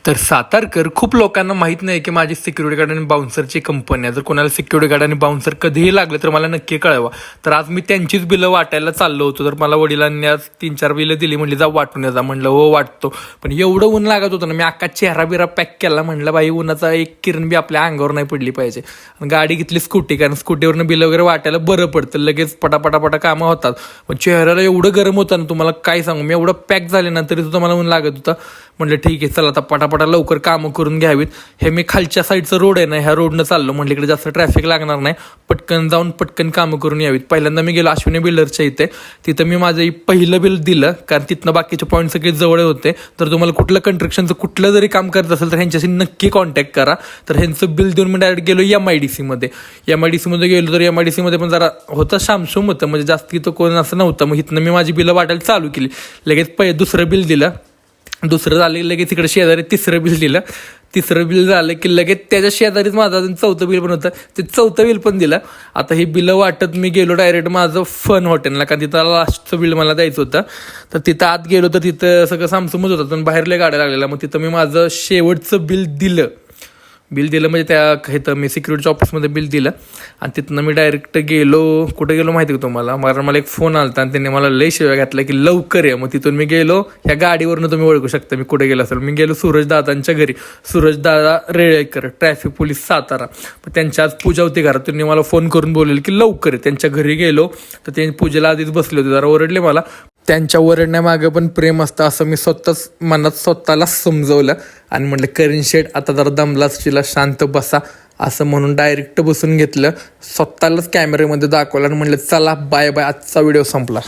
तर सातारकर खूप लोकांना माहीत नाही की माझी सिक्युरिटी गार्ड आणि बाउन्सरची कंपनी आहे. जर कोणाला सिक्युरिटी गार्ड आणि बाउन्सर कधीही लागलं तर मला नक्की कळवा. तर आज मी त्यांचीच बिलं वाटायला चाललो होतो. तर मला वडिलांनी आज 3-4 बिलं दिली. म्हणली जा वाटून जा. म्हणलं हो वाटतो. पण एवढं ऊन लागत होतं ना, मी अख्खा चेहरा बिरा पॅक केला. म्हणलं बाई उन्हाचा एक किरण बी आपल्या अंगावर नाही पडली पाहिजे. गाडी घेतली स्कूटी, कारण स्कूटीवरनं बिलं वगैरे वाटायला बरं पडतं. लगेच पटापटापटा कामं होतात. पण चेहऱ्याला एवढं गरम होतं ना, तुम्हाला काय सांगू. मी एवढं पॅक झाले ना तरी सुद्धा मला ऊन लागत होतं. म्हटलं ठीक आहे चला आता पटापटा लवकर कामं करून घ्यावीत. हे मी खालच्या साईडचं रोड आहे ना, ह्या रोडनं चाललो. म्हटलं इकडे जास्त ट्रॅफिक लागणार नाही, पटकन जाऊन पटकन कामं करून यावीत. पहिल्यांदा मी गेलो अश्विनी बिल्डरच्या इथे. तिथं मी माझं पहिलं बिल दिलं, कारण तिथनं बाकीचे पॉईंट सगळे जवळ होते. तर तुम्हाला कुठलं कंस्ट्रक्शनचं कुठलं जरी काम करत असेल तर ह्यांच्याशी नक्की कॉन्टॅक्ट करा. तर ह्यांचं बिल देऊन मी डायरेक्ट गेलो MIDC मध्ये. MIDC मध्ये गेलो तर MIDC मध्ये पण जरा होतं शामसूम होतं, म्हणजे जास्त इथं कोण असं नव्हतं. मग इथनं मी माझी बिलं वाटायला चालू केली. लगेच दुसरं बिल दिलं, दुसरं झालं की लगेच इकडे शेजारी तिसरं बिल दिलं. तिसरं बिल झालं की लगेच त्याच्या शेजारीच माझं अजून चौथं बिल पण होतं, ते चौथं बिल पण दिलं. आता ही बिलं वाटत मी गेलो डायरेक्ट माझं फन हॉटेलला, कारण तिथं लास्टचं बिल मला द्यायचं होतं. तर तिथं आत गेलो तर तिथं सगळं सामसूमच होतं, पण बाहेरल्या गाड्या लागलेल्या. मग तिथं मी माझं शेवटचं बिल दिलं म्हणजे त्या इथं मी सिक्युरिटीच्या ऑफिसमध्ये बिल दिलं. आणि तिथनं मी डायरेक्ट गेलो. कुठे गेलो माहिती का तुम्हाला? मला एक फोन आला आणि त्यांनी मला लई शिव्या घातल्या की लवकर ये. मग तिथून मी गेलो. ह्या गाडीवरनं तुम्ही ओळखू शकता मी कुठे गेलो असेल. मी गेलो सूरजदादांच्या घरी. सूरजदादा रेळेकर, ट्रॅफिक पोलीस सातारा. त्यांच्या आज पूजा होती घरात. त्यांनी मला फोन करून बोलले की लवकर आहे. त्यांच्या घरी गेलो तर ते पूजेला आधीच बसले होते. जरा ओरडले मला. त्यांच्या ओरडण्यामागं पण प्रेम असतं असं मी स्वतःच मनात स्वतःला समजवलं. आणि म्हटलं करीन शेठ आता जरा दमलाच, तिला शांत बसा असं म्हणून डायरेक्ट बसून घेतलं. स्वतःलाच कॅमेऱ्यामध्ये दाखवलं आणि म्हटलं चला बाय बाय, आजचा व्हिडिओ संपला.